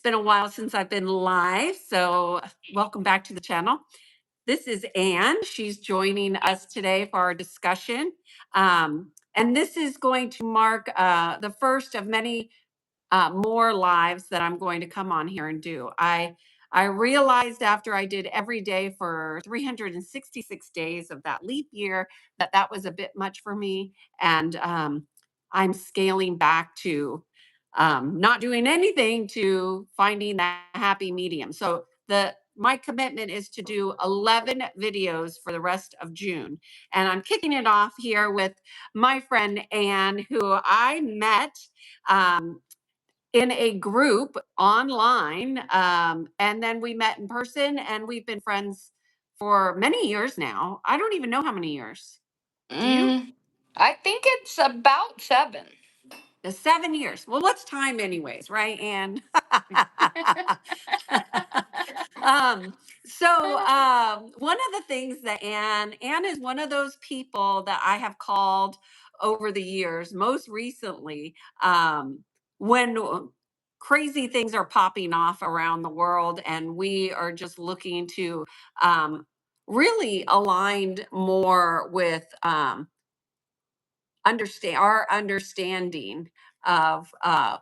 been a while since I've been live, so welcome back to the channel. This is Anne. She's joining us today for our discussion. And this is going to mark the first of many more lives that I'm going to come on here and do. I realized after I did every day for 366 days of that leap year that that was a bit much for me, and I'm scaling back to not doing anything to finding that happy medium. So the my commitment is to do 11 videos for the rest of June. And I'm kicking it off here with my friend Anne, who I met um, in a group online. And then we met in person, and we've been friends for many years now. I don't even know how many years. Do you? Mm, I think it's about 7. 7 years. Well, what's time, anyways, right, Anne? um, one of the things that Anne is one of those people that I have called over the years, most recently, when crazy things are popping off around the world, and we are just looking to really aligned more with our understanding of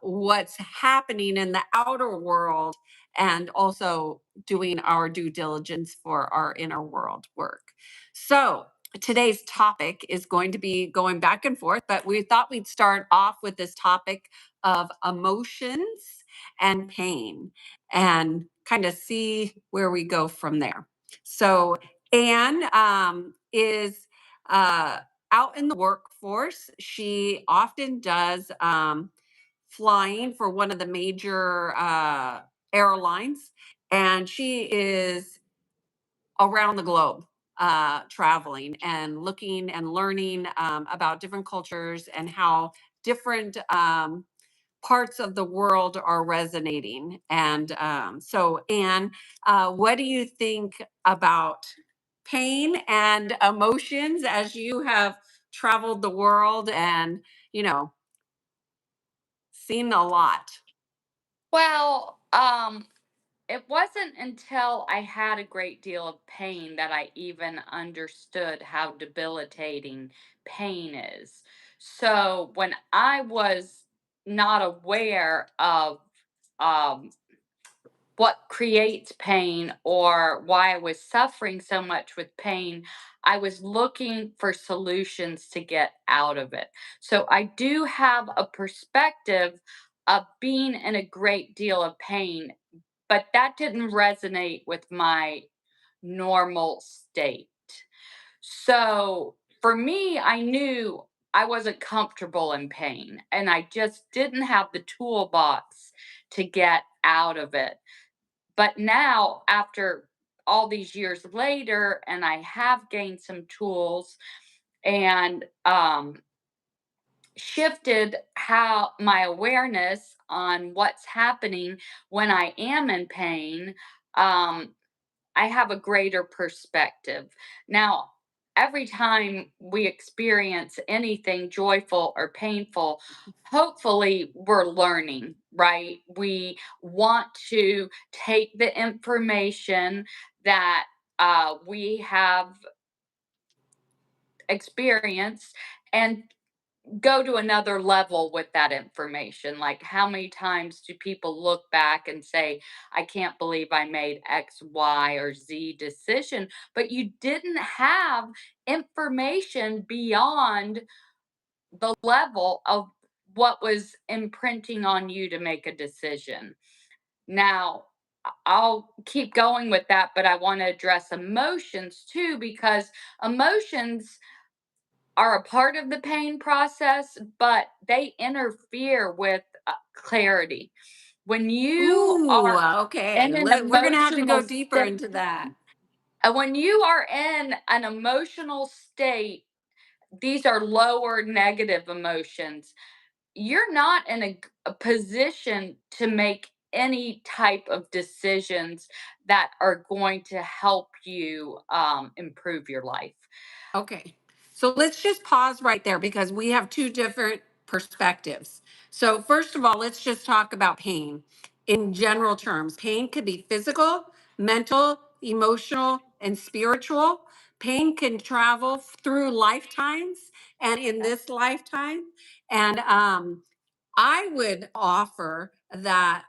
what's happening in the outer world, and also doing our due diligence for our inner world work. So today's topic is going to be going back and forth, but we thought we'd start off with this topic of emotions and pain, and kind of see where we go from there. So Anne is out in the workforce. She often does flying for one of the major airlines, and she is around the globe traveling and looking and learning about different cultures and how different parts of the world are resonating. And so, Anne, what do you think about pain and emotions as you have traveled the world and, you know, seen a lot? Well, it wasn't until I had a great deal of pain that I even understood how debilitating pain is. So when I was not aware of um, what creates pain or why I was suffering so much with pain, I was looking for solutions to get out of it. So I do have a perspective of being in a great deal of pain, but that didn't resonate with my normal state. So for me, I knew I wasn't comfortable in pain and I just didn't have the toolbox to get out of it. But now, after all these years later, and I have gained some tools and shifted how my awareness on what's happening when I am in pain, um, I have a greater perspective. Now, every time we experience anything joyful or painful, hopefully we're learning, right? We want to take the information that we have experienced and go to another level with that information. Like, how many times do people look back and say, I can't believe I made X, Y, or Z decision? But you didn't have information beyond the level of what was imprinting on you to make a decision. Now, I'll keep going with that, but I want to address emotions too, because emotions are a part of the pain process, but they interfere with clarity. When you Ooh, are okay. in an We're going to have to emotional go deeper state, into that. when you are in an emotional state, these are lower negative emotions. You're not in a position to make any type of decisions that are going to help you improve your life. Okay. So let's just pause right there because we have two different perspectives. So, first of all, let's just talk about pain. in general terms. Pain could be physical, mental, emotional, and spiritual. Pain can travel through lifetimes and in this lifetime. And I would offer that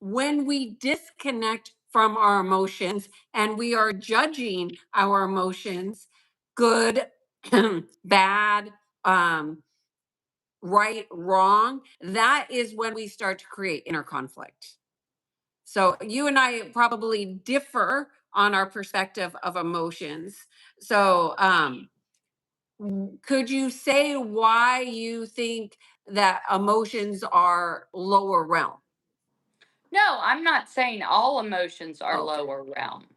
when we disconnect from our emotions and we are judging our emotions, good, bad, um, right, wrong, that is when we start to create inner conflict. So you and I probably differ on our perspective of emotions. So could you say why you think that emotions are lower realm? No, I'm not saying all emotions are Okay. lower realm.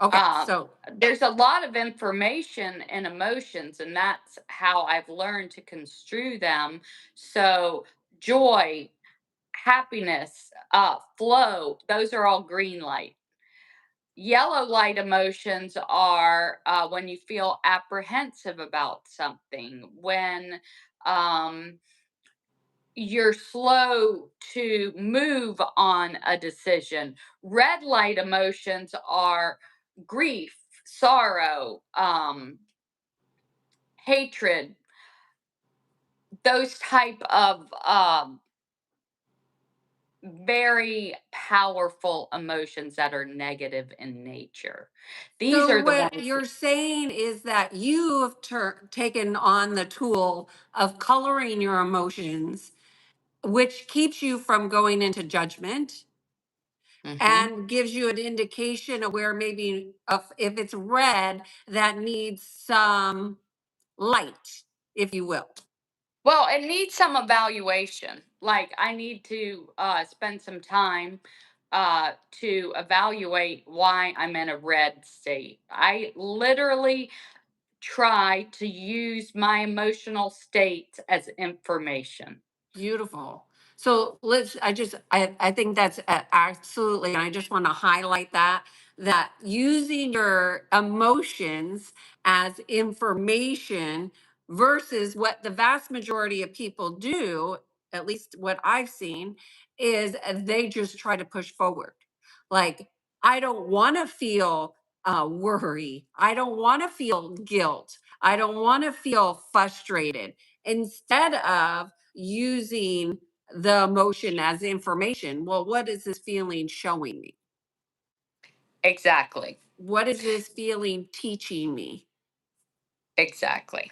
Okay. Um, So there's a lot of information in emotions, and that's how I've learned to construe them. So, joy, happiness, flow, those are all green light. Yellow light emotions are when you feel apprehensive about something, when um, you're slow to move on a decision. Red light emotions are grief, sorrow, hatred, those type of very powerful emotions that are negative in nature. These so are the what ones. you're saying is that you have taken on the tool of coloring your emotions, which keeps you from going into judgment Mhm. and gives you an indication of where maybe if it's red that needs some light, if you will. Well, it needs some evaluation. Like, I need to spend some time to evaluate why I'm in a red state. I literally try to use my emotional states as information. Beautiful. So I think that's absolutely, and I just want to highlight that using your emotions as information versus what the vast majority of people do, at least what I've seen, is they just try to push forward. Like, I don't want to feel worry. I don't want to feel guilt. I don't want to feel frustrated. Instead of using the emotion as information. Well, what is this feeling showing me? Exactly. What is this feeling teaching me? Exactly.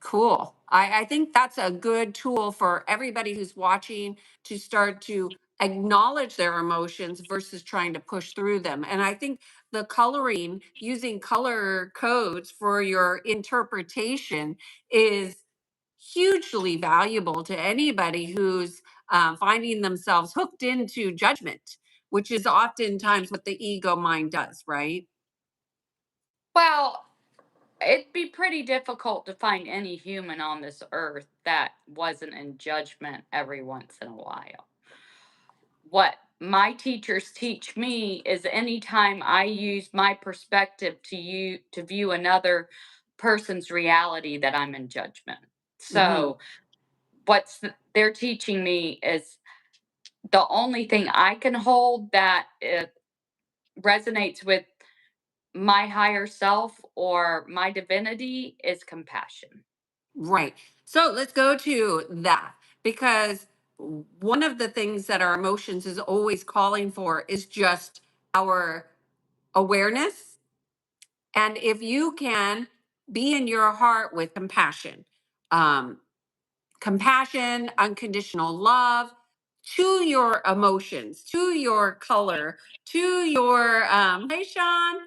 Cool. I think that's a good tool for everybody who's watching to start to acknowledge their emotions versus trying to push through them. And I think the coloring, using color codes for your interpretation is hugely valuable to anybody who's finding themselves hooked into judgment, which is oftentimes what the ego mind does, right? Well, it'd be pretty difficult to find any human on this earth that wasn't in judgment every once in a while. What my teachers teach me is anytime I use my perspective to view another person's reality, that I'm in judgment. Hmm. So they're teaching me is the only thing I can hold that it resonates with my higher self or my divinity is compassion. Right. So let's go to that because one of the things that our emotions is always calling for is just our awareness. And if you can be in your heart with compassion, um, compassion, unconditional love to your emotions, to your color, to your, hey, Sean,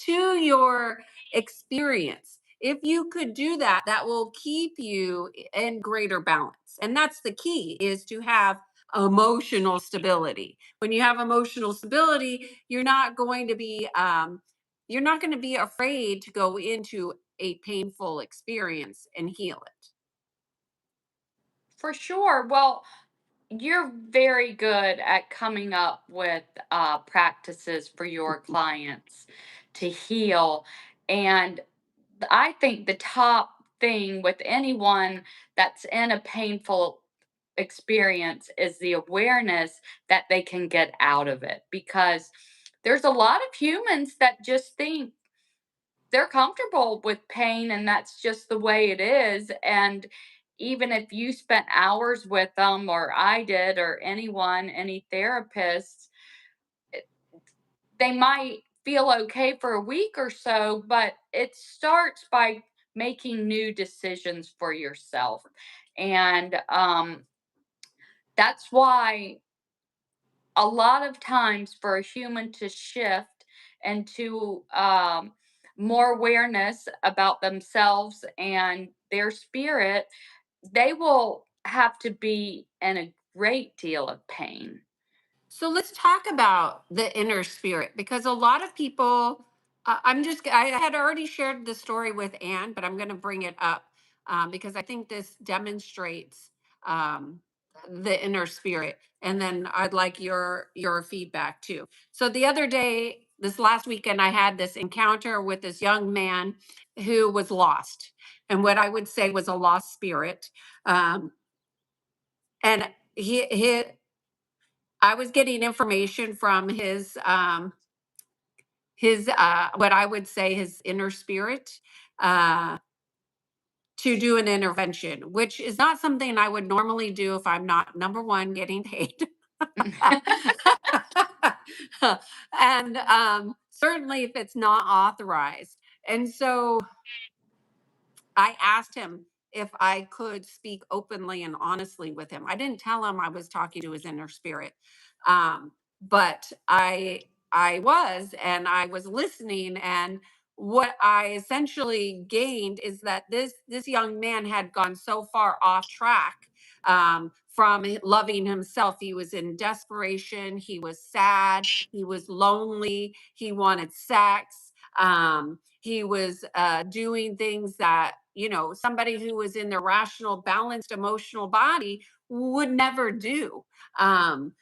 to your experience. If you could do that, that will keep you in greater balance. And that's the key is to have emotional stability. When you have emotional stability, you're not going to be afraid to go into a painful experience and heal it. For sure. Well, you're very good at coming up with practices for your clients to heal. And I think the top thing with anyone that's in a painful experience is the awareness that they can get out of it, because there's a lot of humans that just think they're comfortable with pain and that's just the way it is. And even if you spent hours with them, or I did, or anyone, any therapist, they might feel okay for a week or so, but it starts by making new decisions for yourself. And that's why a lot of times for a human to shift into more awareness about themselves and their spirit, they will have to be in a great deal of pain. So let's talk about the inner spirit, because a lot of people, I had already shared the story with Anne, but I'm going to bring it up because I think this demonstrates um, the inner spirit. And then I'd like your feedback too. So the other day, this last weekend, I had this encounter with this young man who was lost, and what I would say was a lost spirit. Um, and he I was getting information from his what I would say his inner spirit uh to do an intervention, which is not something I would normally do if I'm not, number one, getting paid. And certainly if it's not authorized. And so I asked him if I could speak openly and honestly with him. I didn't tell him I was talking to his inner spirit, but I was, and I was listening. And what I essentially gained is that this young man had gone so far off track from loving himself. He was in desperation. He was sad. He was lonely. He wanted sex. He was doing things that, somebody who was in their rational, balanced emotional body would never do. Um,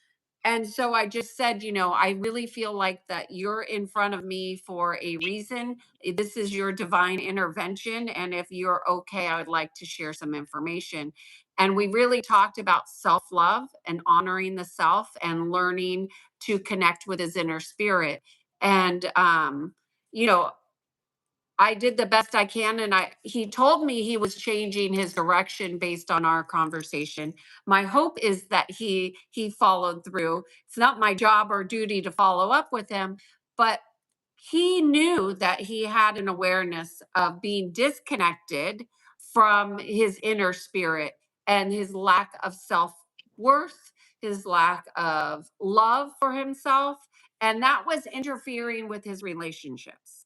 and so I just said, I really feel like that you're in front of me for a reason. This is your divine intervention. And if you're okay, I would like to share some information. And we really talked about self love and honoring the self and learning to connect with his inner spirit. And, you know, I did the best I can, and he told me he was changing his direction based on our conversation. My hope is that he followed through. It's not my job or duty to follow up with him, but he knew that he had an awareness of being disconnected from his inner spirit and his lack of self-worth, his lack of love for himself, and that was interfering with his relationships.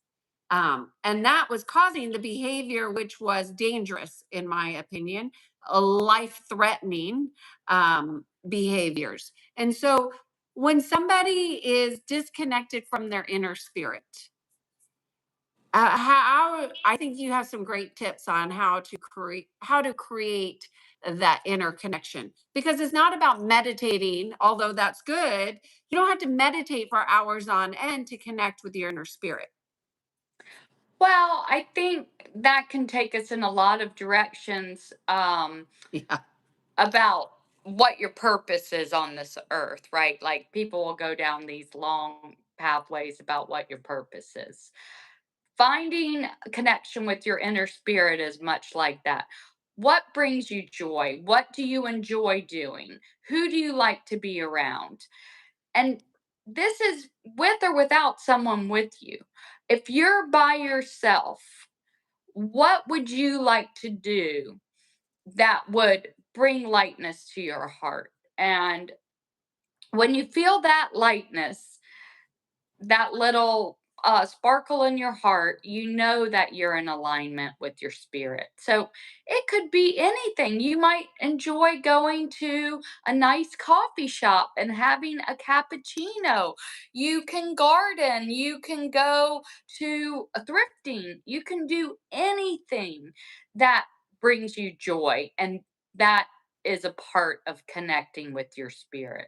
And that was causing the behavior, which was dangerous, in my opinion, life threatening behaviors. And so when somebody is disconnected from their inner spirit, how I think you have some great tips on how to create that inner connection, because it's not about meditating, although that's good. You don't have to meditate for hours on end to connect with your inner spirit. Well, I think that can take us in a lot of directions, Yeah. about what your purpose is on this earth, right? Like, people will go down these long pathways about what your purpose is. Finding a connection with your inner spirit is much like that. What brings you joy? What do you enjoy doing? Who do you like to be around? And this is with or without someone with you. If you're by yourself, what would you like to do that would bring lightness to your heart? And when you feel that lightness, that little sparkle in your heart, you know that you're in alignment with your spirit. So it could be anything. You might enjoy going to a nice coffee shop and having a cappuccino. You can garden. You can go to a thrifting. You can do anything that brings you joy. And that is a part of connecting with your spirit.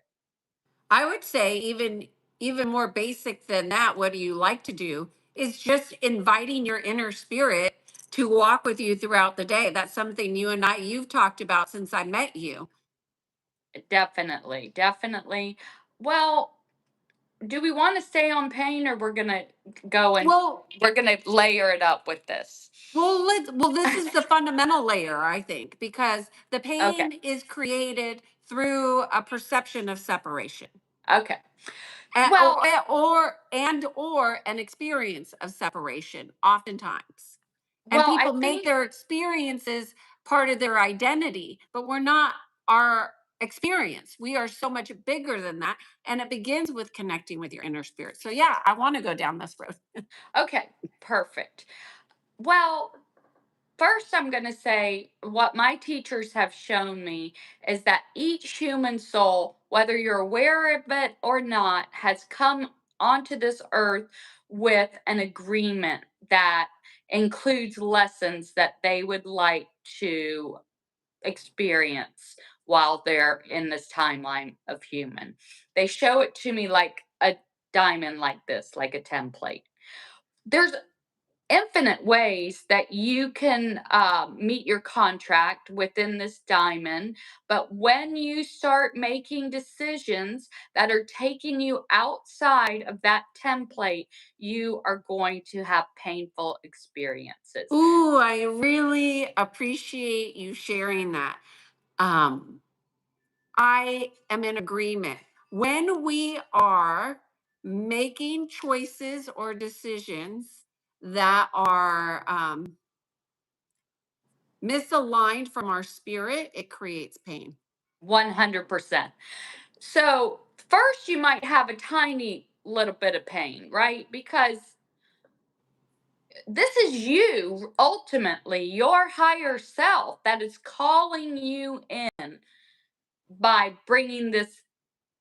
I would say even more basic than that, what do you like to do, is just inviting your inner spirit to walk with you throughout the day. That's something you've talked about since I met you. Definitely, definitely. Well, do we want to stay on pain, or we're gonna go and Well, we're gonna layer it up with this? this is the fundamental layer, I think, because the Okay. pain is created through a perception of separation. Okay. And, Well, or an experience of separation oftentimes. And I people make think their experiences part of their identity, but we're not our experience. We are so much bigger than that. And it begins with connecting with your inner spirit. So yeah, I want to go down this road. okay, perfect. Well, first, I'm going to say what my teachers have shown me is that each human soul, whether you're aware of it or not, has come onto this earth with an agreement that includes lessons that they would like to experience while they're in this timeline of human. They show it to me like a diamond, like this, like a template. There's infinite ways that you can meet your contract within this diamond. But when you start making decisions that are taking you outside of that template, you are going to have painful experiences. Ooh, I really appreciate you sharing that. Um, I am in agreement. When we are making choices or decisions that are misaligned from our spirit, it creates pain. 100%. So, first, you might have a tiny little bit of pain, right? Because this is you, ultimately, your higher self that is calling you in by bringing this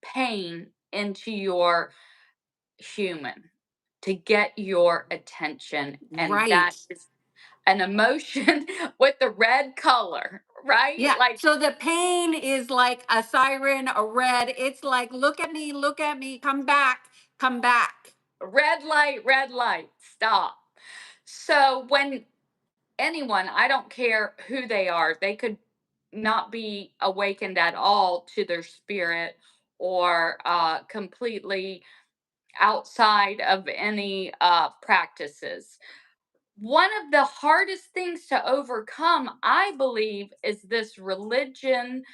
pain into your human to get your attention. And Right. that is an emotion with the red color, right? Yeah. Like So the pain is like a siren, a red. It's like, look at me, come back, come back. red light, stop. So when anyone, I don't care who they are, they could not be awakened at all to their spirit or completely outside of any practices. One of the hardest things to overcome, I believe, is this religion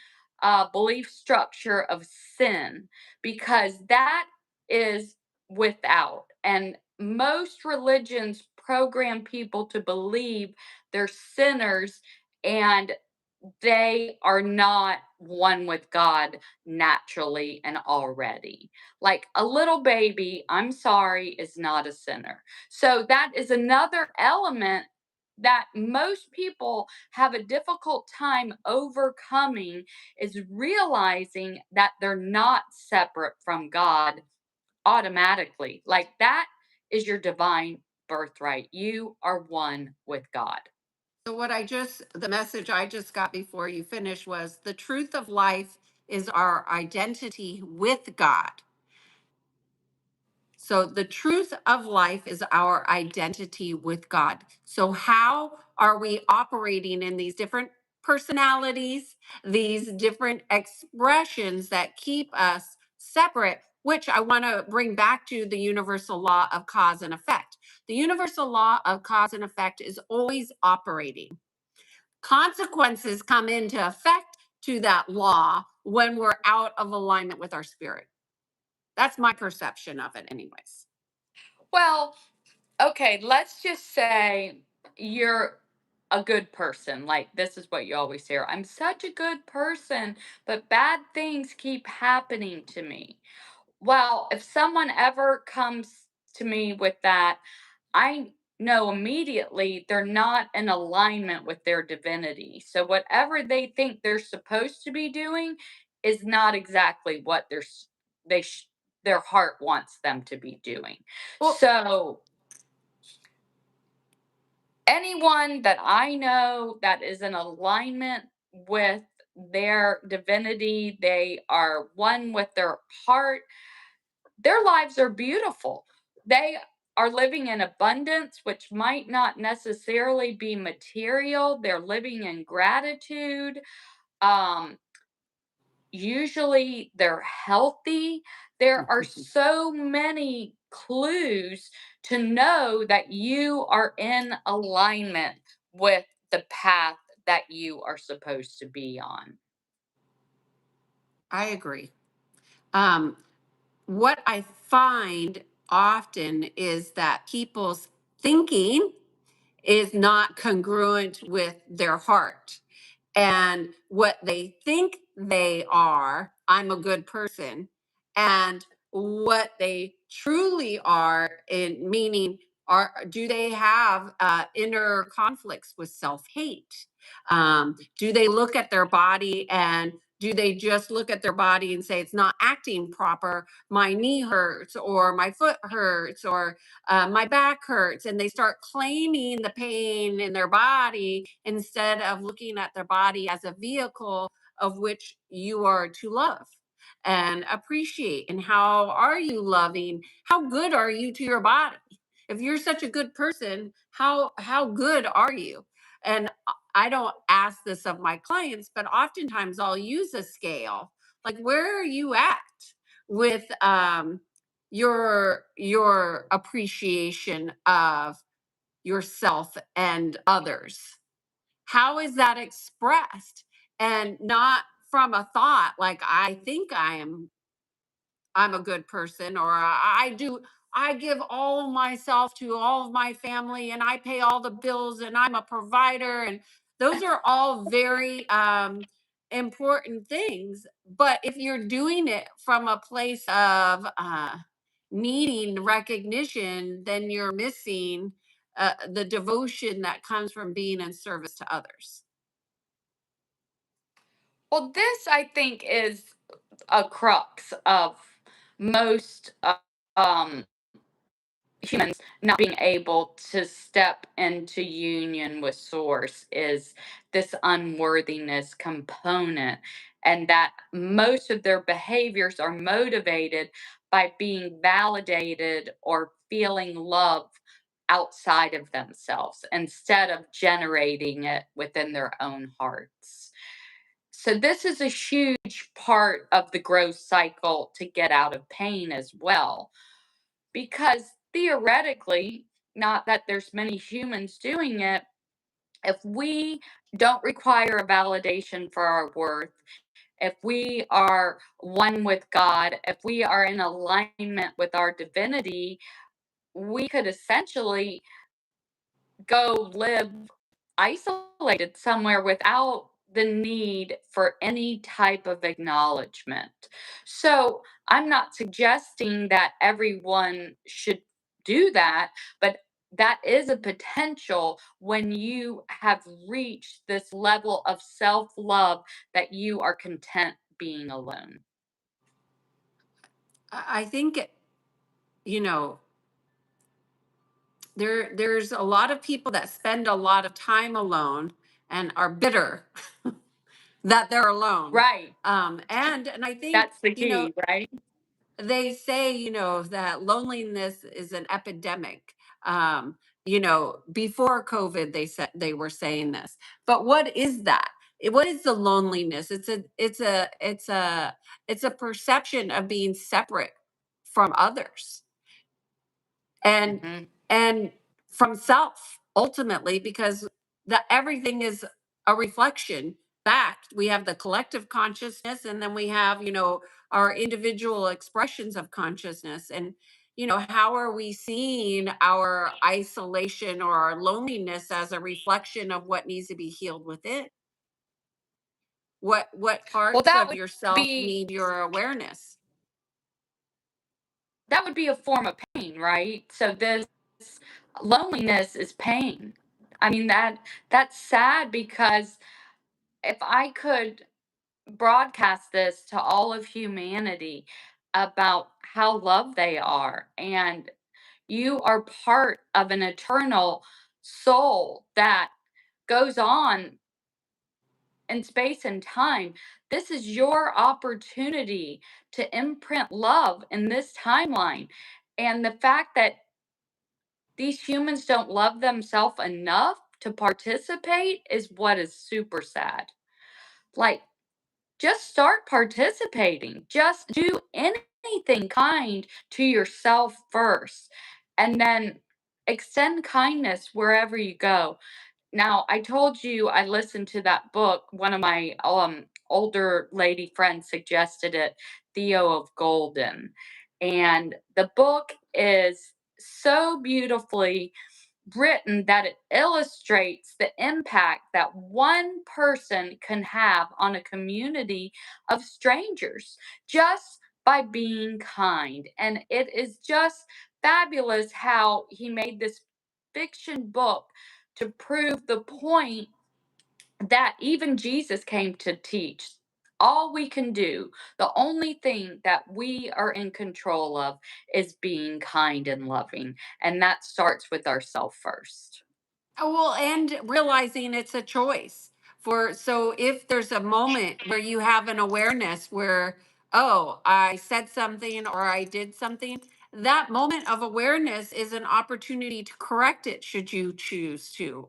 belief structure of sin, because that is without. And most religions program people to believe they're sinners and they are not one with God naturally and already. Like a little baby, I'm sorry, is not a sinner. So that is another element that most people have a difficult time overcoming, is realizing that they're not separate from God automatically. Like that is your divine birthright. You are one with God. So the message I just got before you finished was the truth of life is our identity with God. So the truth of life is our identity with God. So how are we operating in these different personalities, these different expressions that keep us separate, which I want to bring back to the universal law of cause and effect. The universal law of cause and effect is always operating. Consequences come into effect to that law when we're out of alignment with our spirit. That's my perception of it, anyways. Well, okay, let's just say you're a good person. Like, this is what you always hear: I'm such a good person, but bad things keep happening to me. Well, if someone ever comes to me with that, I know immediately they're not in alignment with their divinity. So, whatever they think they're supposed to be doing is not exactly what they their heart wants them to be doing. Well, So, anyone that I know that is in alignment with their divinity, they are one with their heart, their lives are beautiful. They are living in abundance, which might not necessarily be material. They're living in gratitude. Um, usually they're healthy. There are so many clues to know that you are in alignment with the path that you are supposed to be on. I agree. Um, what I find often is that people's thinking is not congruent with their heart. And what they think they are, I'm a good person, and what they truly are, in meaning, are do they have inner conflicts with self-hate? Do they look at their body, and do they just look at their body and say it's not acting proper? My knee hurts, or my foot hurts, or my back hurts, and they start claiming the pain in their body instead of looking at their body as a vehicle of which you are to love and appreciate. And how are you loving? How good are you to your body? If you're such a good person, how good are you? And I don't ask this of my clients, but oftentimes I'll use a scale. Like, where are you at with your appreciation of yourself and others? How is that expressed? And not from a thought like, I think I'm a good person, or I give all myself to all of my family, and I pay all the bills, and I'm a provider. And those are all very important things. But if you're doing it from a place of needing recognition, then you're missing the devotion that comes from being in service to others. Well, this I think is a crux of most um, humans not being able to step into union with source is this unworthiness component, and that most of their behaviors are motivated by being validated or feeling love outside of themselves instead of generating it within their own hearts. So this is a huge part of the growth cycle to get out of pain as well, because theoretically, not that there's many humans doing it, if we don't require a validation for our worth, if we are one with God, if we are in alignment with our divinity, we could essentially go live isolated somewhere without the need for any type of acknowledgement. So I'm not suggesting that everyone should do that, but that is a potential when you have reached this level of self love that you are content being alone. I think, you know, there's a lot of people that spend a lot of time alone and are bitter that they're alone. Right. And I think, That's the key, right? they say, that loneliness is an epidemic. Before COVID, they were saying this. But what is that? What is the loneliness? It's a perception of being separate from others, and Hmm. and from self, ultimately, because the everything is a reflection back. We have the collective consciousness, and then we have, our individual expressions of consciousness. And how are we seeing our isolation or our loneliness as a reflection of what needs to be healed within? What Well, parts of yourself need your awareness? that would be a form of pain, right? So this loneliness is pain. I mean that's sad, because if I could broadcast this to all of humanity about how loved they are, and you are part of an eternal soul that goes on in space and time. This is your opportunity to imprint love in this timeline. And the fact that these humans don't love themselves enough to participate is what is super sad. Like, just start participating. Just do anything kind to yourself first, and then extend kindness wherever you go. Now, I told you I listened to that book. One of my older lady friends suggested it, Theo of Golden. And the book is so beautifully written that it illustrates the impact that one person can have on a community of strangers just by being kind. And it is just fabulous how he made this fiction book to prove the point that even Jesus came to teach. All we can do, the only thing that we are in control of, is being kind and loving. And that starts with ourselves first. Oh, well, and realizing it's a choice for, so if there's a moment where you have an awareness where, oh, I said something or I did something, that moment of awareness is an opportunity to correct it should you choose to.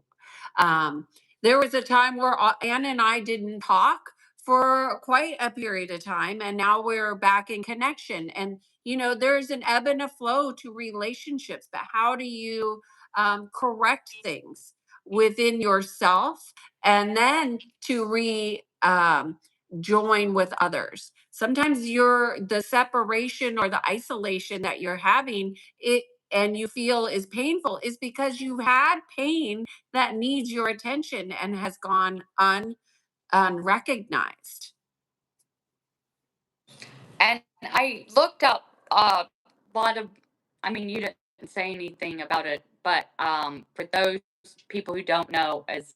Um, there was a time where Ann and I didn't talk for quite a period of time, and now we're back in connection. And, there's an ebb and a flow to relationships, but how do you correct things within yourself and then to join with others? Sometimes the separation or the isolation that you're having it and you feel is painful is because you've had pain that needs your attention and has gone unrecognized. And I looked up a lot of, I mean, you didn't say anything about it, but for those people who don't know, as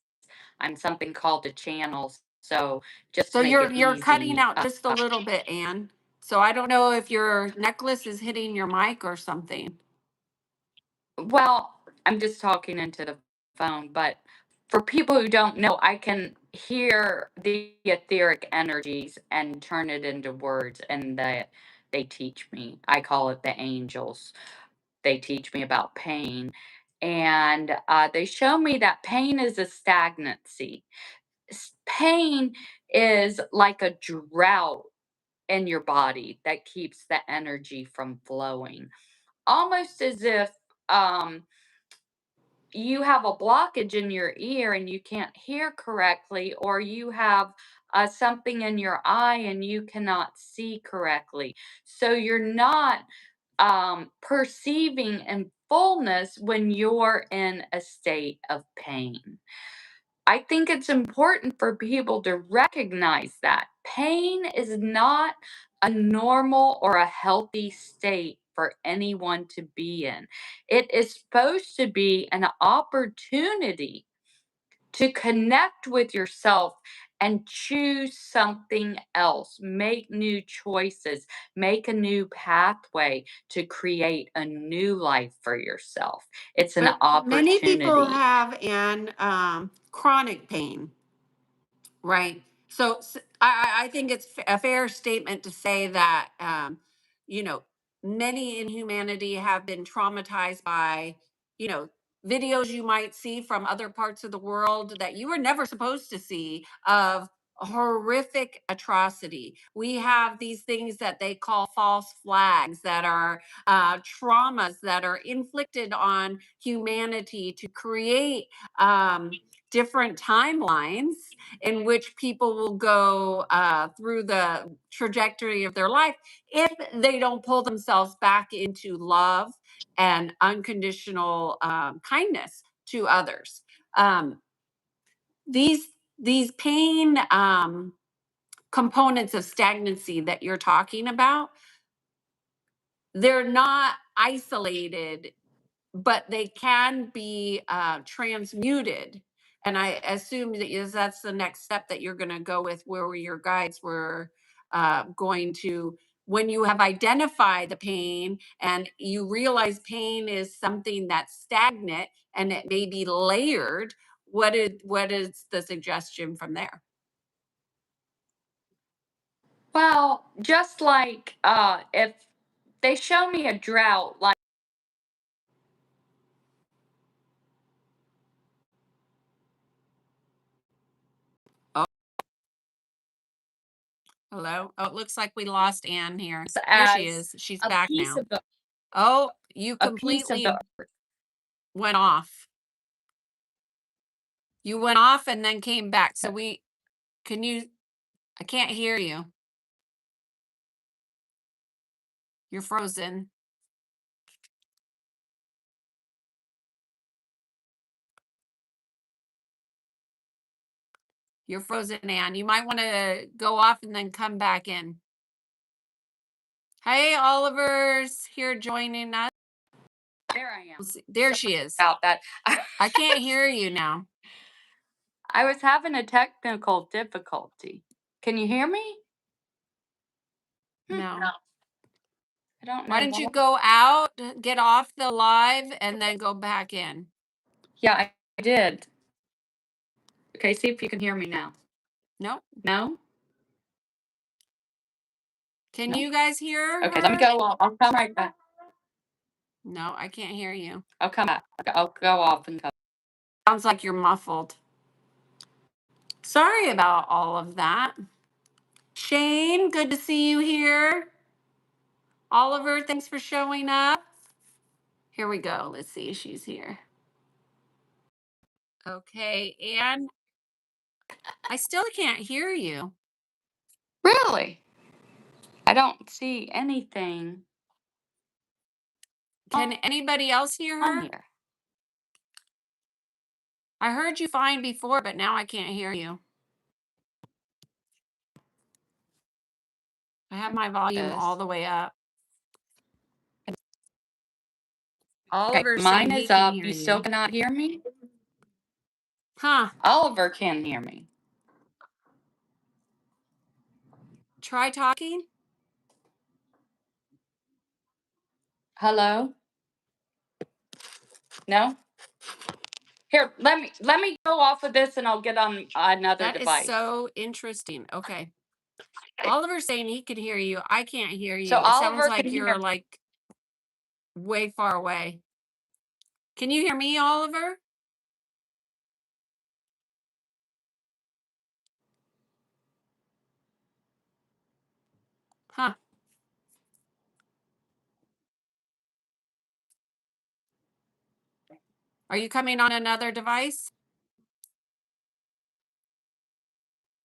I'm something called a channel. So just So to make you're it you're cutting easy, out just a little bit, Anne. So I don't know if your necklace is hitting your mic or something. well, I'm just talking into the phone, but for people who don't know, I can hear the etheric energies and turn it into words, and they teach me. I call it the angels. They teach me about pain, and they show me that pain is a stagnancy. Pain is like a drought in your body that keeps the energy from flowing, almost as if um you have a blockage in your ear and you can't hear correctly, or you have something in your eye and you cannot see correctly. So you're not perceiving in fullness when you're in a state of pain. I think it's important for people to recognize that pain is not a normal or a healthy state for anyone to be in. It is supposed to be an opportunity to connect with yourself and choose something else, make new choices, make a new pathway to create a new life for yourself. It's an But many people opportunity. have an chronic pain. Right. So I think it's a fair statement to say that, you know, many in humanity have been traumatized by, you know, videos you might see from other parts of the world that you were never supposed to see of horrific atrocity. We have these things that they call false flags that are traumas that are inflicted on humanity to create different timelines in which people will go through the trajectory of their life if they don't pull themselves back into love and unconditional kindness to others. Um, these pain components of stagnancy that you're talking about, they're not isolated, but they can be transmuted. And I assume that that's the next step that you're going to go with, where your guides were going to, when you have identified the pain and you realize pain is something that's stagnant and it may be layered. What is the suggestion from there? Well, just like if they show me a drought, like Oh, Hello? Oh, it looks like we lost Anne here. There she as is. She's a back piece now. of the Oh, you a piece of the completely went off. You went off and then came back. So can you, I can't hear you. You're frozen. You're frozen, Anne. You might want to go off and then come back in. Hey, Oliver's here joining us. There I am. There Sorry she is. about that. I can't hear you now. I was having a technical difficulty. Can you hear me? No. I don't know. Why don't you go out, get off the live, and then go back in? Yeah, I did. Okay, see if you can hear me now. No. No? Can No? you guys hear Okay, her? let me go. I'll come right back. No, I can't hear you. I'll come back. I'll go off and come. Sounds like you're muffled. Sorry about all of that. Shane, good to see you here. Oliver, thanks for showing up. Here we go. Let's see if she's here. Okay, Anne, I still can't hear you. Really? I don't see anything Can anybody else hear on her? here. I heard you fine before, but now I can't hear you. I have my volume all the way up. Oliver, Mine is up. You still cannot hear me? Huh. Oliver can hear me. Try talking. Hello? No? Here, let me go off of this and I'll get on another That is device. so interesting. Okay. Oliver's saying he can hear you. I can't hear you. So It sounds Oliver like can you're hear. like way far away. Can you hear me, Oliver? Huh. Are you coming on another device?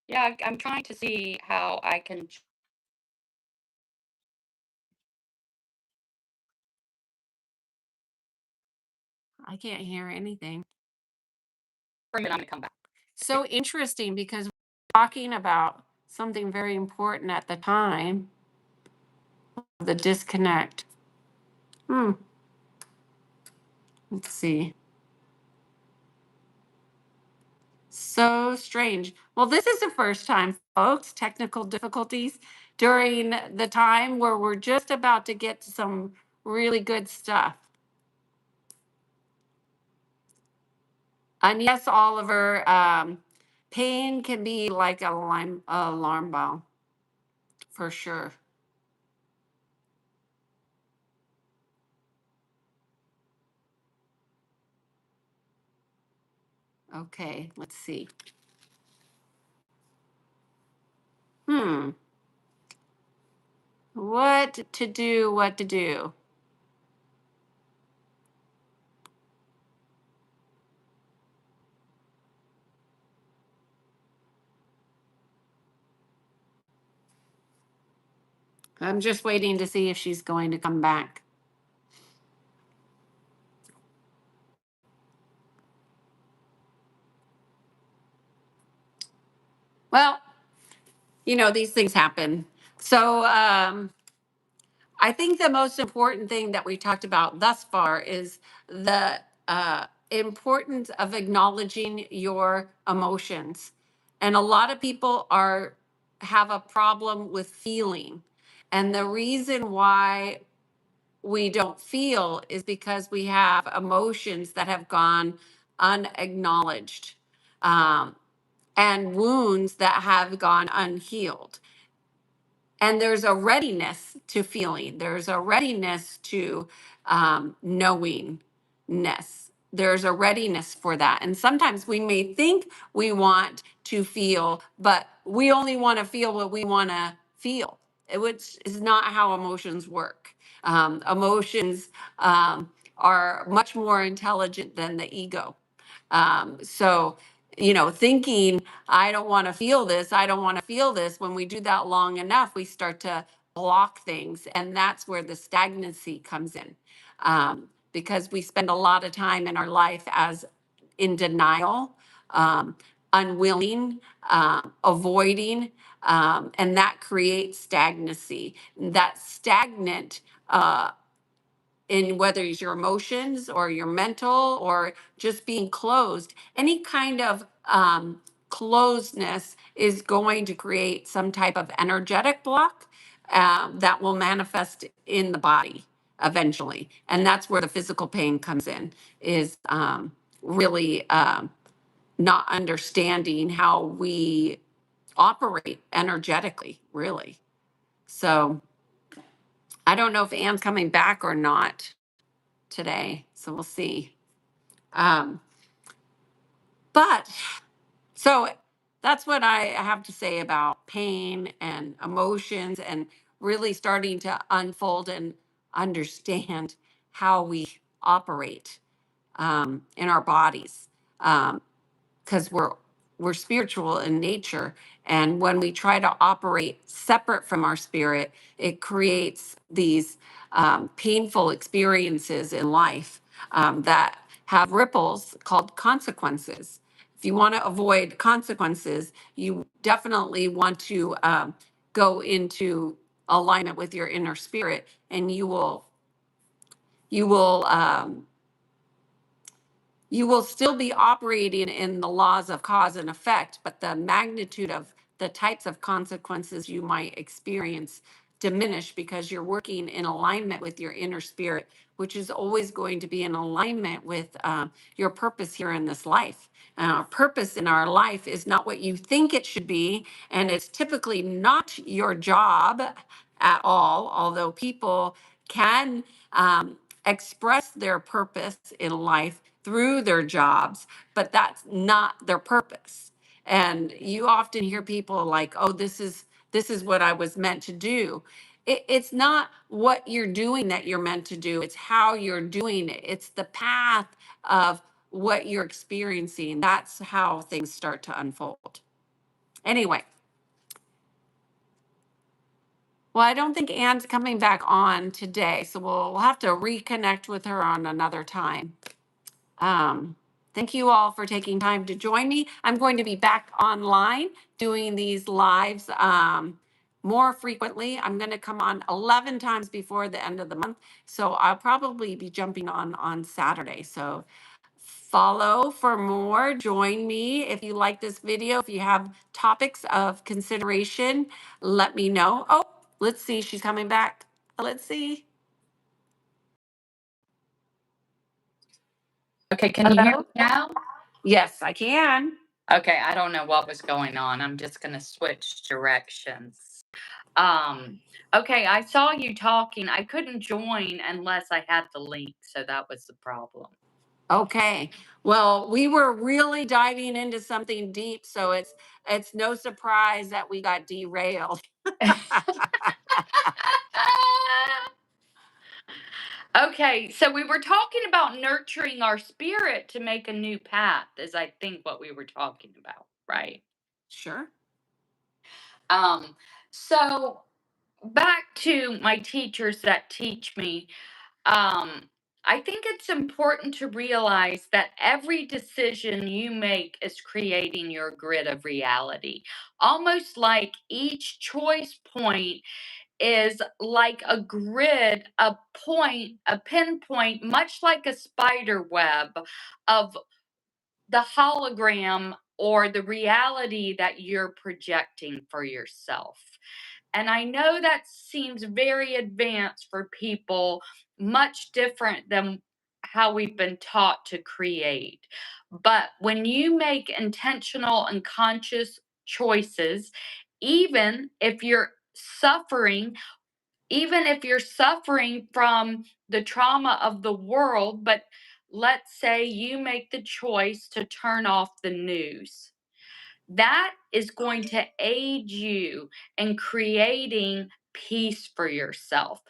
Yeah, I'm trying to see how I can. I can't hear anything. For a minute, I'm gonna come back. So interesting because we're talking about something very important at the time, the disconnect. Let's see. So strange. Well, this is the first time, folks, technical difficulties during the time where we're just about to get to some really good stuff. And yes, Oliver, pain can be like an alarm bell, for sure. Okay, let's see. What to do, what to do. I'm just waiting to see if she's going to come back. Well, these things happen. So I think the most important thing that we talked about thus far is the importance of acknowledging your emotions. And a lot of people have a problem with feeling. And the reason why we don't feel is because we have emotions that have gone unacknowledged, and wounds that have gone unhealed. And there's a readiness to feeling, there's a readiness to knowingness. There's a readiness for that. And sometimes we may think we want to feel, but we only want to feel what we want to feel, which is not how emotions work. Emotions are much more intelligent than the ego. So, thinking, I don't want to feel this, I don't want to feel this, when we do that long enough, we start to block things. And that's where the stagnancy comes in. Because we spend a lot of time in our life as in denial, unwilling, avoiding, and that creates stagnancy. That stagnant, in whether it's your emotions or your mental or just being closed, any kind of closedness is going to create some type of energetic block that will manifest in the body eventually. And that's where the physical pain comes in, is really not understanding how we operate energetically, really. So I don't know if Anne's coming back or not today, so we'll see. Um, but so that's what I have to say about pain and emotions, and really starting to unfold and understand how we operate in our bodies. Because we're spiritual in nature, and when we try to operate separate from our spirit, it creates these painful experiences in life that have ripples called consequences. If you want to avoid consequences, you definitely want to go into alignment with your inner spirit, and you will you will still be operating in the laws of cause and effect, but the magnitude of the types of consequences you might experience diminish, because you're working in alignment with your inner spirit, which is always going to be in alignment with your purpose here in this life. Our purpose in our life is not what you think it should be, and it's typically not your job at all, although people can express their purpose in life through their jobs, but that's not their purpose. And you often hear people like, "Oh, this is what I was meant to do." It's not what you're doing that you're meant to do. It's how you're doing it. It's the path of what you're experiencing. That's how things start to unfold. Anyway, well, I don't think Anne's coming back on today, so we'll have to reconnect with her on another time. Thank you all for taking time to join me. I'm going to be back online doing these lives more frequently. I'm going to come on 11 times before the end of the month, so I'll probably be jumping on Saturday. So follow for more. Join me if you like this video. If you have topics of consideration, let me know. Oh, let's see. She's coming back. Let's see. Okay, can you hear Hello? me now? Yes, I can. Okay, I don't know what was going on. I'm just gonna switch directions. Um, okay, I saw you talking. I couldn't join unless I had the link, so that was the problem. Okay. Well, we were really diving into something deep, so it's no surprise that we got derailed. Okay, so we were talking about nurturing our spirit to make a new path, is I think what we were talking about, right? Sure. Um, so back to my teachers that teach me, um, I think it's important to realize that every decision you make is creating your grid of reality. Almost like each choice point is like a grid, a point, a pinpoint, much like a spider web of the hologram or the reality that you're projecting for yourself. And I know that seems very advanced for people, much different than how we've been taught to create. But when you make intentional and conscious choices, even if you're suffering even if you're suffering from the trauma of the world, but let's say you make the choice to turn off the news. that is going to aid you in creating peace for yourself.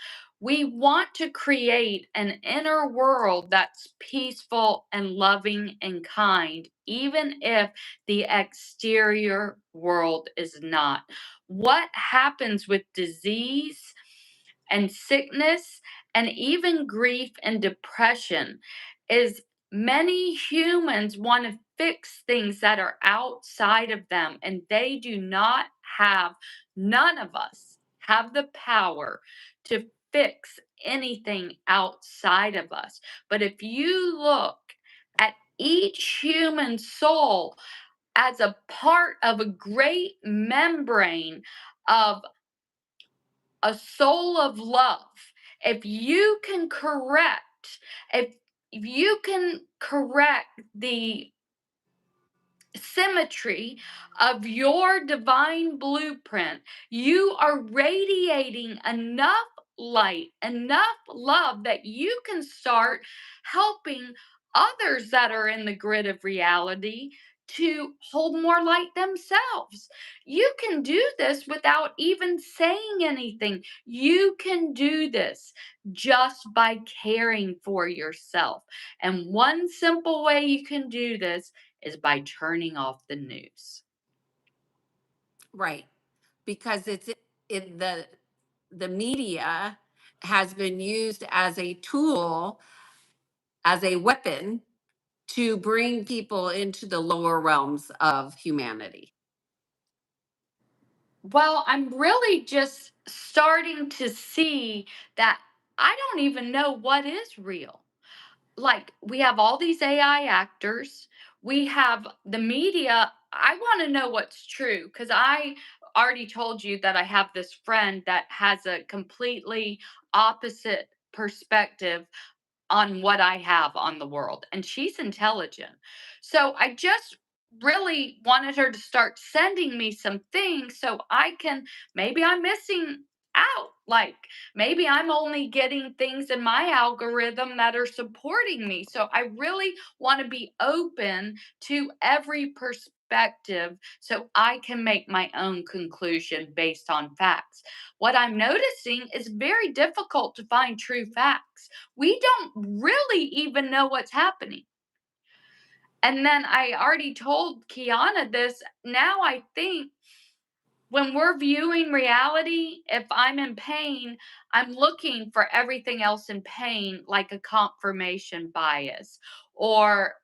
We want to create an inner world that's peaceful and loving and kind, even if the exterior world is not. What happens with disease and sickness and even grief and depression is many humans want to fix things that are outside of them, and they do not have, none of us have the power to fix anything outside of us. But if you look at each human soul as a part of a great membrane of a soul of love, if you can correct, if you can correct the symmetry of your divine blueprint, you are radiating enough light, enough love that you can start helping others that are in the grid of reality to hold more light themselves. You can do this without even saying anything. You can do this just by caring for yourself. And one simple way you can do this is by turning off the news. Right. Because the media has been used as a tool, as a weapon to bring people into the lower realms of humanity. Well, I'm really just starting to see that I don't even know what is real. Like, we have all these AI actors, we have the media. I want to know what's true because I already told you that I have this friend that has a completely opposite perspective on what I have on the world, and she's intelligent. So I just really wanted her to start sending me some things so I can, maybe I'm missing out. Like, maybe I'm only getting things in my algorithm that are supporting me. So I really want to be open to every perspective so I can make my own conclusion based on facts. What I'm noticing is very difficult to find true facts. We don't really even know what's happening. And then I already told Kiana this. Now I think when we're viewing reality, if I'm in pain, I'm looking for everything else in pain, like a confirmation bias. Or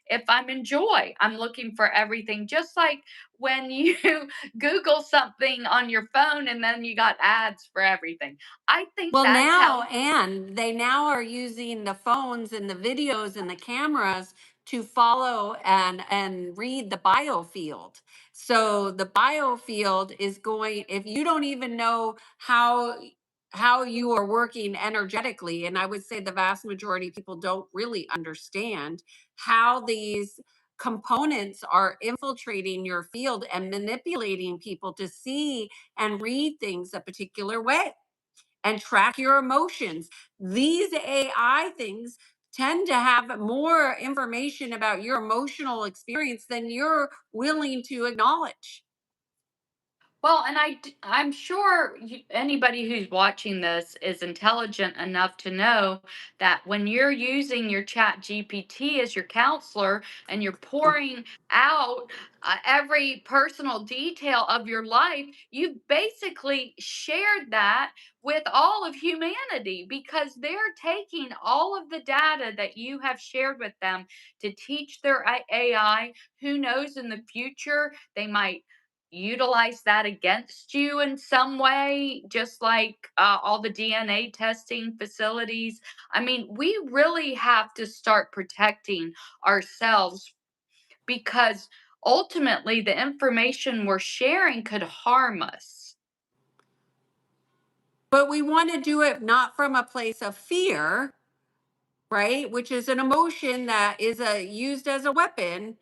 if I'm in joy, I'm looking for everything. Just like when you Google something on your phone and then you got ads for everything. I think Well, that's how. now, and they now are using the phones and the videos and the cameras to follow and read the biofield. So the biofield is going, if you don't even know how you are working energetically, and I would say the vast majority of people don't really understand how these components are infiltrating your field and manipulating people to see and read things a particular way and track your emotions. These AI things tend to have more information about your emotional experience than you're willing to acknowledge. Well, and I'm sure anybody who's watching this is intelligent enough to know that when you're using your Chat GPT as your counselor and you're pouring out every personal detail of your life, you've basically shared that with all of humanity because they're taking all of the data that you have shared with them to teach their AI. Who knows, in the future, they might utilize that against you in some way, just like all the DNA testing facilities. I mean, we really have to start protecting ourselves because ultimately the information we're sharing could harm us. But we want to do it not from a place of fear, right? Which is an emotion that is used as a weapon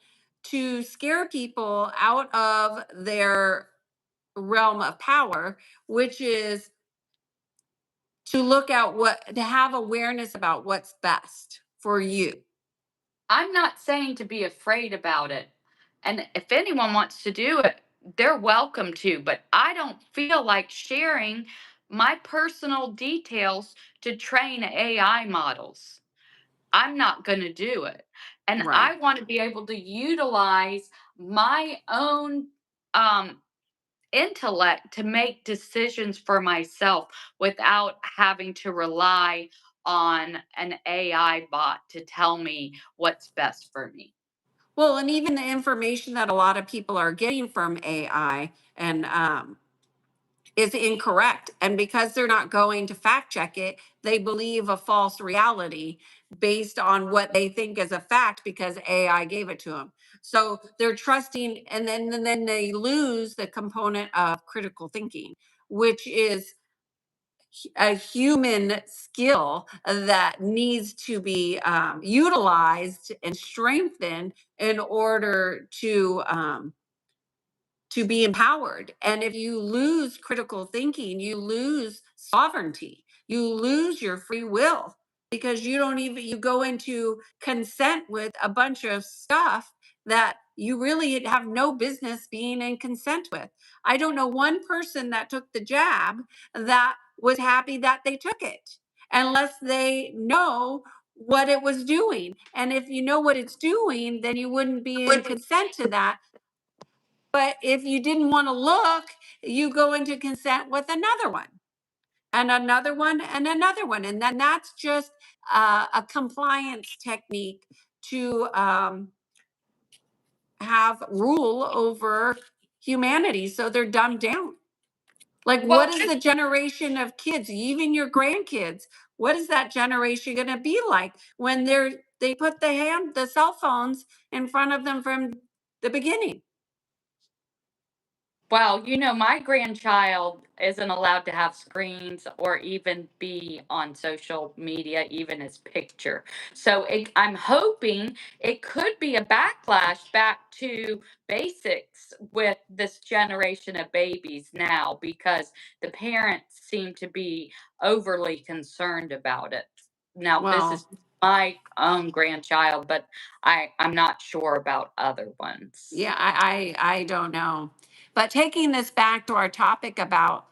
to scare people out of their realm of power, which is to look at what, to have awareness about what's best for you. I'm not saying to be afraid about it. And if anyone wants to do it, they're welcome to, but I don't feel like sharing my personal details to train AI models. I'm not going to do it. And Right. I want to be able to utilize my own um, intellect to make decisions for myself without having to rely on an AI bot to tell me what's best for me. Well, and even the information that a lot of people are getting from AI and is incorrect. And because they're not going to fact check it, they believe a false reality based on what they think is a fact because AI gave it to them. So they're trusting, and then they lose the component of critical thinking, which is a human skill that needs to be utilized and strengthened in order to be empowered. And if you lose critical thinking, you lose sovereignty, you lose your free will because you don't even, you go into consent with a bunch of stuff that you really have no business being in consent with. I don't know one person that took the jab that was happy that they took it unless they know what it was doing. And if you know what it's doing, then you wouldn't be in consent to that. But if you didn't want to look, you go into consent with another one and another one and another one. And then that's just a compliance technique to have rule over humanity. So they're dumbed down. Like, what Well, is the generation of kids, even your grandkids? What is that generation going to be like when they put the cell phones in front of them from the beginning? well, my grandchild isn't allowed to have screens or even be on social media, even as picture. So I'm hoping it could be a backlash back to basics with this generation of babies now because the parents seem to be overly concerned about it. Now, this is Well, my own grandchild, but I'm not sure about other ones. yeah, I don't know. But taking this back to our topic about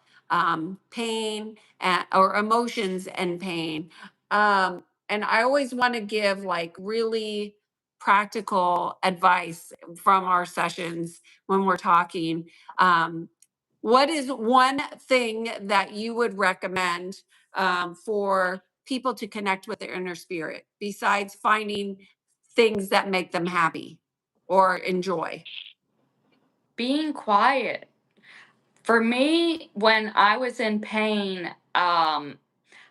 pain or emotions and pain, and I always want to give like really practical advice from our sessions when we're talking. Um, what is one thing that you would recommend for people to connect with their inner spirit besides finding things that make them happy or enjoy? Being quiet. For me, when I was in pain,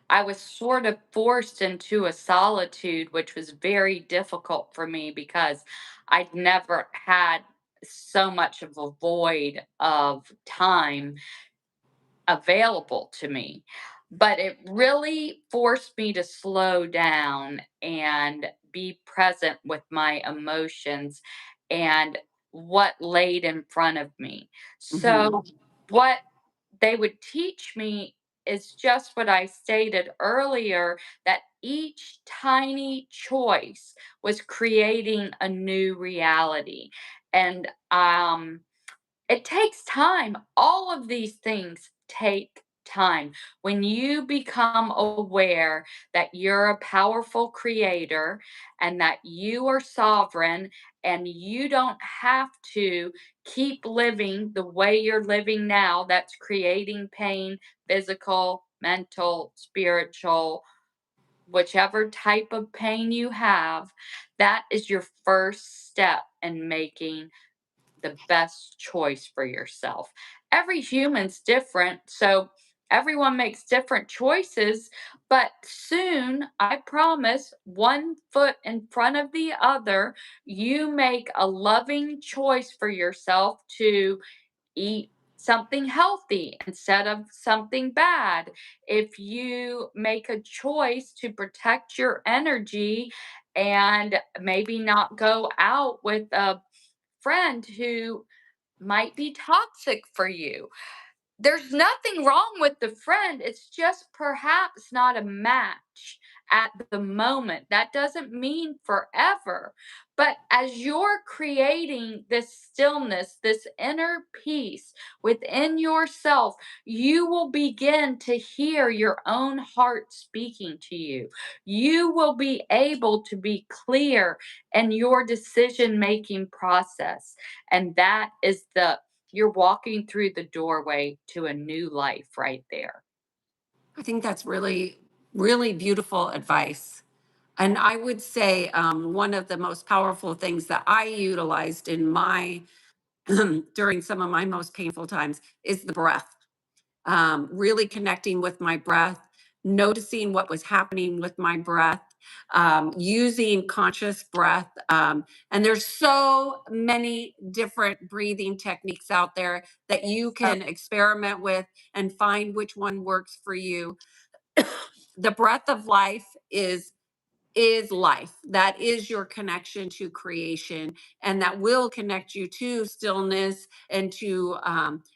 I was sort of forced into a solitude, which was very difficult for me because I'd never had so much of a void of time available to me. But it really forced me to slow down and be present with my emotions and what laid in front of me. Hmm. So, what they would teach me is just what I stated earlier, that each tiny choice was creating a new reality. And it takes time. All of these things take time. When you become aware that you're a powerful creator and that you are sovereign and you don't have to keep living the way you're living now, that's creating pain, physical, mental, spiritual, whichever type of pain you have, that is your first step in making the best choice for yourself. Every human's different, so everyone makes different choices, but soon, I promise, one foot in front of the other, you make a loving choice for yourself to eat something healthy instead of something bad. If you make a choice to protect your energy and maybe not go out with a friend who might be toxic for you. there's nothing wrong with the friend. It's just perhaps not a match at the moment. That doesn't mean forever. But as you're creating this stillness, this inner peace within yourself, you will begin to hear your own heart speaking to you. You will be able to be clear in your decision making process. And that is the you're walking through the doorway to a new life right there. I think that's really, really beautiful advice. And I would say one of the most powerful things that I utilized in my during some of my most painful times is the breath. Really connecting with my breath, noticing what was happening with my breath, using conscious breath. And there's so many different breathing techniques out there that you can experiment with and find which one works for you. The breath of life is life. That is your connection to creation, and that will connect you to stillness and to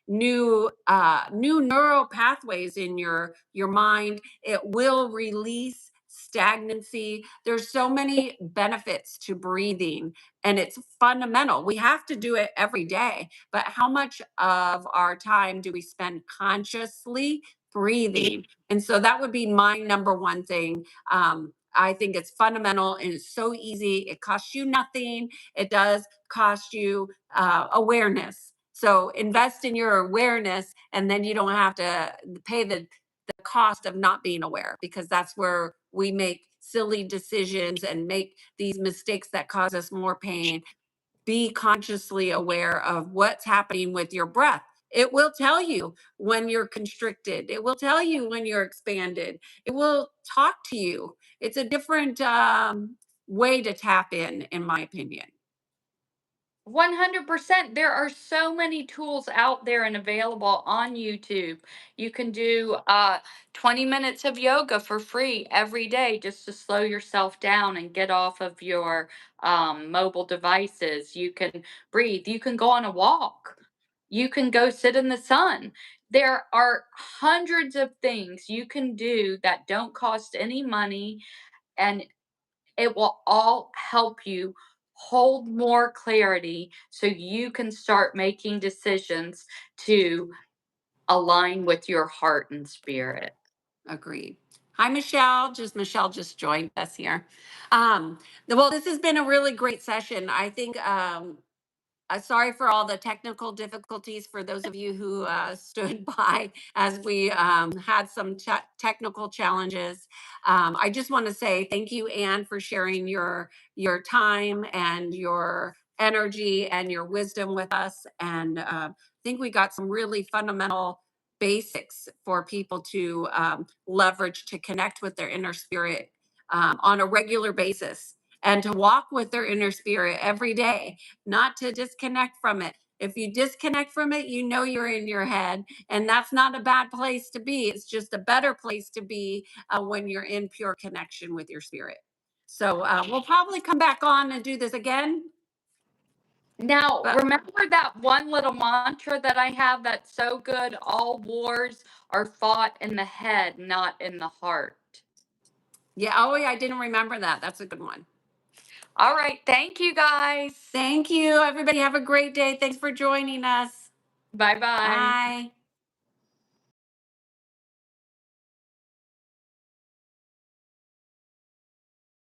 new neural pathways in your mind. It will release stagnancy. There's so many benefits to breathing, and it's fundamental. We have to do it every day, but how much of our time do we spend consciously breathing? And so that would be my number one thing. I think it's fundamental and it's so easy. It costs you nothing. It does cost you awareness. So invest in your awareness, and then you don't have to pay the cost of not being aware, because that's where we make silly decisions and make these mistakes that cause us more pain. Be consciously aware of what's happening with your breath. It will tell you when you're constricted. It will tell you when you're expanded. It will talk to you. It's a different way to tap in my opinion. 100%. There are so many tools out there and available on YouTube. You can do 20 minutes of yoga for free every day just to slow yourself down and get off of your mobile devices. You can breathe. You can go on a walk. You can go sit in the sun. There are hundreds of things you can do that don't cost any money, and it will all help you hold more clarity so you can start making decisions to align with your heart and spirit. Agreed. Hi, Michelle. Michelle just joined us here. Well, this has been a really great session. I think sorry for all the technical difficulties for those of you who stood by as we had some technical challenges. I just want to say thank you, Anne, for sharing your time and your energy and your wisdom with us. And I think we got some really fundamental basics for people to leverage to connect with their inner spirit on a regular basis, and to walk with their inner spirit every day, not to disconnect from it. If you disconnect from it, you know you're in your head, and that's not a bad place to be. It's just a better place to be when you're in pure connection with your spirit. So we'll probably come back on and do this again. Now, But remember that one little mantra that I have that's so good? All wars are fought in the head, not in the heart. yeah, oh yeah, I didn't remember that. That's a good one. All right. Thank you, guys. Thank you, everybody. Have a great day. Thanks for joining us. Bye bye. Bye.